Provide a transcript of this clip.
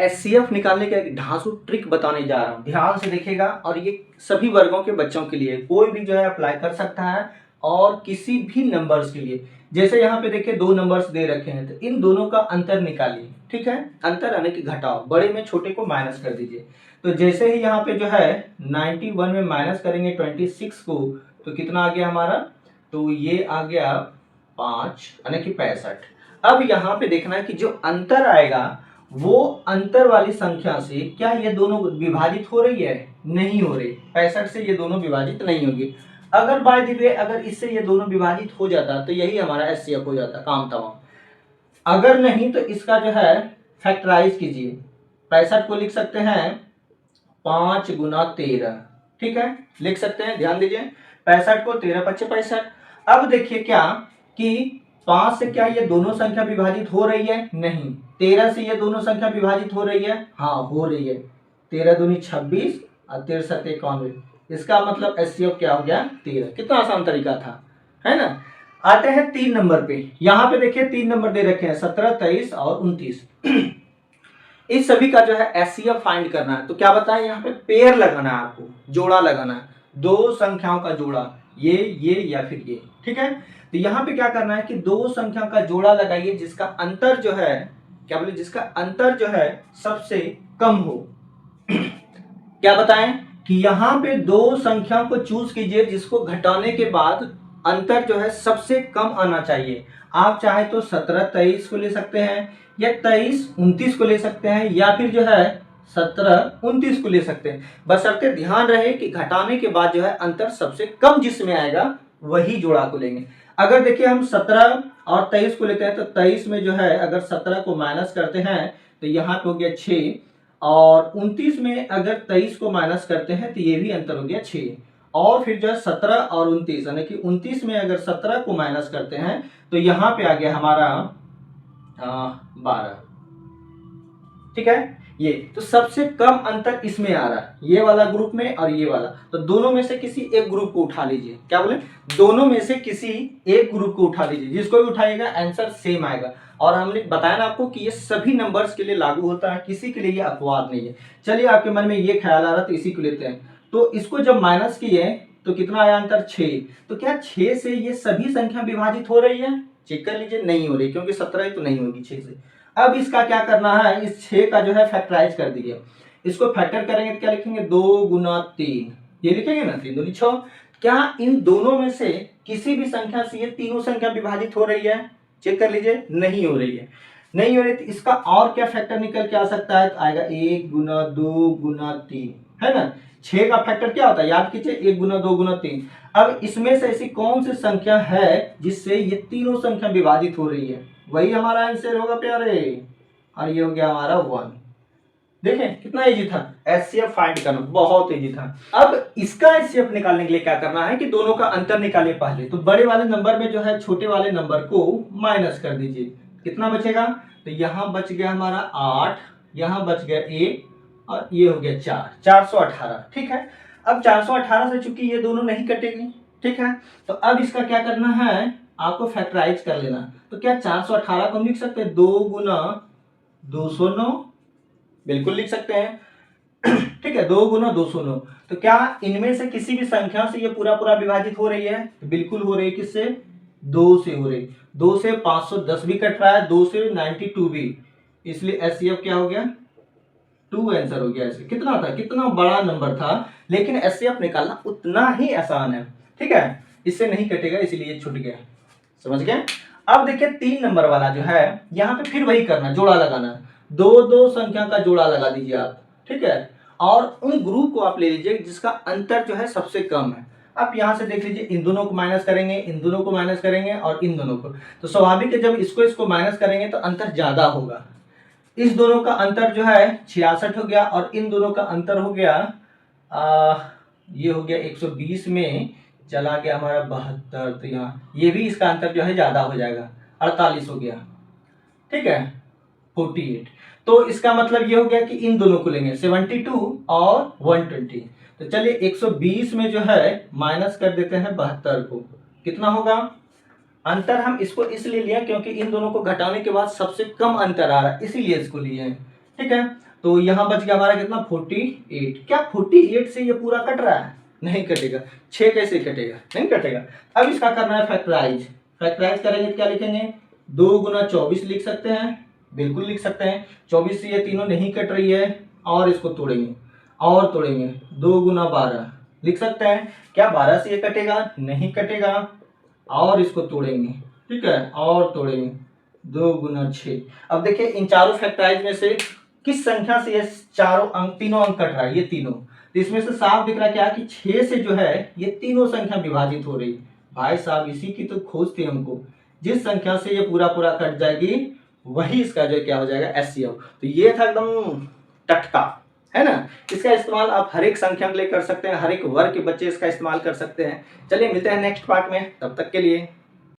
HCF निकालने का एक ढांसू ट्रिक बताने जा रहा हूँ, ध्यान से देखिएगा। और ये सभी वर्गों के बच्चों के लिए, कोई भी जो है अप्लाई कर सकता है और किसी भी नंबर्स के लिए। जैसे यहाँ पे देखिए दो नंबर्स दे रखे हैं, तो इन दोनों का अंतर निकालिए। ठीक है, अंतर यानी कि घटाओ, बड़े में छोटे को माइनस कर दीजिए। तो जैसे ही यहाँ पे जो है 91 में माइनस करेंगे 26 को, तो कितना आ गया हमारा, तो ये आ गया 5 यानी कि 65। अब यहाँ पे देखना है कि जो अंतर आएगा वो अंतर वाली संख्या से क्या ये दोनों विभाजित हो रही है, नहीं हो रही। 65 से ये दोनों विभाजित नहीं होगी। अगर बाय द वे अगर इससे ये दोनों विभाजित हो जाता तो यही हमारा एचसीएफ हो जाता, काम तमाम। अगर नहीं तो इसका जो है फैक्टराइज कीजिए। 65 को लिख सकते हैं 5 गुना 13। ठीक है, लिख सकते हैं, ध्यान दीजिए। 65 को 13 पच्चे 65। अब देखिए क्या कि 5 से क्या ये दोनों संख्या विभाजित हो रही है, नहीं। 13 से ये दोनों संख्या विभाजित हो रही है, हाँ हो रही है। 13 दूनी 26 और 13 सत्ते 91। इसका मतलब एचसीएफ क्या हो गया, 13। कितना आसान तरीका था, है ना। आते हैं 3 नंबर पे। यहाँ पे देखिए 3 नंबर दे रखे हैं 17, 23 और 29। इस सभी का जो है एचसीएफ फाइंड करना है। तो क्या बताएं, यहाँ पे पेयर लगाना है आपको, जोड़ा लगाना है, दो संख्याओं का जोड़ा, ये या फिर ये। ठीक है, तो यहाँ पे क्या करना है कि दो संख्या का जोड़ा लगाइए जिसका अंतर जो है, क्या बोले, जिसका अंतर जो है सबसे कम हो। क्या बताएं कि यहाँ पे दो संख्या को चूज कीजिए जिसको घटाने के बाद अंतर जो है सबसे कम आना चाहिए। आप चाहे तो 17, 23 को ले सकते हैं, या 23, 29 को ले सकते हैं, या फिर जो है 17, 29 को ले सकते हैं। बशर्ते ध्यान रहे कि घटाने के बाद जो है अंतर सबसे कम जिसमें आएगा वही जोड़ा को लेंगे। अगर देखिए हम 17 और 23 को लेते हैं, तो 23 में जो है अगर 17 को माइनस करते हैं तो यहाँ पे हो गया 6, और 29 में अगर 23 को माइनस करते हैं तो ये भी अंतर हो गया 6। और फिर जो है 17 और 29 यानी कि 29 में अगर 17 को माइनस करते हैं तो यहाँ पे आ गया हमारा 12। ठीक है, ये तो सबसे कम अंतर इसमें आ रहा है, ये वाला ग्रुप में और ये वाला। तो दोनों में से किसी एक ग्रुप को उठा लीजिए। क्या बोले, दोनों में से किसी एक ग्रुप को उठा लीजिए, जिसको भी उठाएगा आंसर सेम आएगा। और हमने बताया ना आपको कि ये सभी नंबर्स के लिए लागू होता है, किसी के लिए ये अपवाद नहीं है। चलिए, आपके मन में ये ख्याल आ रहा तो इसी को लेते हैं। तो इसको जब माइनस किए तो कितना आया अंतर, 6। तो क्या 6 से ये सभी संख्या विभाजित हो रही है, चेक कर लीजिए, नहीं हो रही, क्योंकि 17 तो नहीं होगी 6 से। अब इसका क्या करना है, इस 6 का जो है फैक्टराइज कर दीजिए। इसको फैक्टर करेंगे तो क्या लिखेंगे, 2 गुना 3, ये लिखेंगे ना, 3 दूनी 6। क्या इन दोनों में से किसी भी संख्या से ये तीनों संख्या विभाजित हो रही है, चेक कर लीजिए, नहीं हो रही है। नहीं हो रही तो इसका और क्या फैक्टर निकल के आ सकता है, तो आएगा 1 गुना 2 गुना 3, है ना। 6 का फैक्टर क्या होता है, याद कीजिए, 1 गुना 2 गुना 3। अब इसमें से ऐसी कौन सी संख्या है जिससे ये तीनों संख्या विभाजित हो रही है, वही हमारा आंसर होगा प्यारे। और ये हो गया हमारा 1। देखें कितना इजी था, एचसीएफ फाइंड करना बहुत इजी था। अब इसका एचसीएफ निकालने के लिए क्या करना है कि दोनों का अंतर निकालिए पहले। तो बड़े वाले नंबर में जो है छोटे वाले नंबर को माइनस कर दीजिए। कितना बचेगा, तो यहाँ बच गया हमारा 8, यहाँ बच गया 1, और ये हो गया 4, 418। ठीक है, अब 418 से चूंकि ये दोनों नहीं कटेगी, ठीक है, तो अब इसका क्या करना है, आपको फैक्टराइज कर लेना। तो क्या 418 को हम लिख सकते हैं 2 गुना 209, बिल्कुल लिख सकते हैं। ठीक है, 2 गुना 209। तो क्या इनमें से किसी भी संख्या से ये पूरा पूरा विभाजित हो रही है, तो बिल्कुल हो रही है। किससे, 2 से हो रही। 2 से 510 भी कट रहा है, 2 से 92 भी, इसलिए एचसीएफ क्या हो गया, 2 आंसर हो गया। ऐसे कितना था, कितना बड़ा नंबर था, लेकिन एचसीएफ निकालना उतना ही आसान है। ठीक है, इससे नहीं कटेगा, इसलिए छूट गया, समझ गए। अब देखिए 3 नंबर वाला जो है, यहाँ पे फिर वही करना, जोड़ा लगाना। दो संख्या का जोड़ा लगा दीजिए आप। ठीक है, और उन ग्रुप को आप ले लीजिए जिसका अंतर जो है सबसे कम है। आप यहाँ से देख लीजिए, इन दोनों को माइनस करेंगे, इन दोनों को माइनस करेंगे, और इन दोनों को, तो स्वाभाविक है जब इसको माइनस करेंगे तो अंतर ज्यादा होगा। इस दोनों का अंतर जो है 66 हो गया, और इन दोनों का अंतर हो गया ये हो गया 120 में चला गया हमारा 72। तो यहाँ ये भी इसका अंतर जो है ज्यादा हो जाएगा, 48 हो गया। ठीक है, 48। तो इसका मतलब ये हो गया कि इन दोनों को लेंगे, 72 और 120। तो चलिए 120 में जो है माइनस कर देते हैं 72 को, कितना होगा अंतर। हम इसको इसलिए लिया क्योंकि इन दोनों को घटाने के बाद सबसे कम अंतर आ रहा है, इसीलिए इसको लिए हैं। ठीक है, तो यहाँ बच गया हमारा कितना 48। क्या 48 से ये पूरा कट रहा है? नहीं कटेगा। 6 कैसे कटेगा? नहीं कटेगा। अब इसका करना है फैक्टराइज। फैक्टराइज करेंगे तो क्या लिखेंगे? 2 गुना 24 लिख सकते हैं, बिल्कुल लिख सकते हैं। 24 से ये तीनों नहीं कट रही है, और इसको तोड़ेंगे और तोड़ेंगे। 2 गुना 12 लिख सकते हैं। क्या 12 से ये कटेगा? नहीं कटेगा। और इसको तोड़ेंगे, ठीक है, और तोड़ेंगे। 2 गुना 6। अब देखिए इन चारों फैक्टराइज में से किस संख्या से ये चारों अंक, तीनों अंक कट रहा है? ये तीनों। तो इसमें से साफ दिख रहा है क्या कि 6 से जो है ये तीनों संख्या विभाजित हो रही। भाई साहब इसी की तो खोज थी हमको। जिस संख्या से ये पूरा पूरा कट जाएगी वही इसका जो क्या हो जाएगा? एचसीएफ। तो ये था एकदम टटका, है ना। इसका इस्तेमाल आप हर एक संख्या के लिए कर सकते हैं, हर एक वर्ग के बच्चे इसका इस्तेमाल कर सकते हैं। चलिए मिलते हैं नेक्स्ट पार्ट में, तब तक के लिए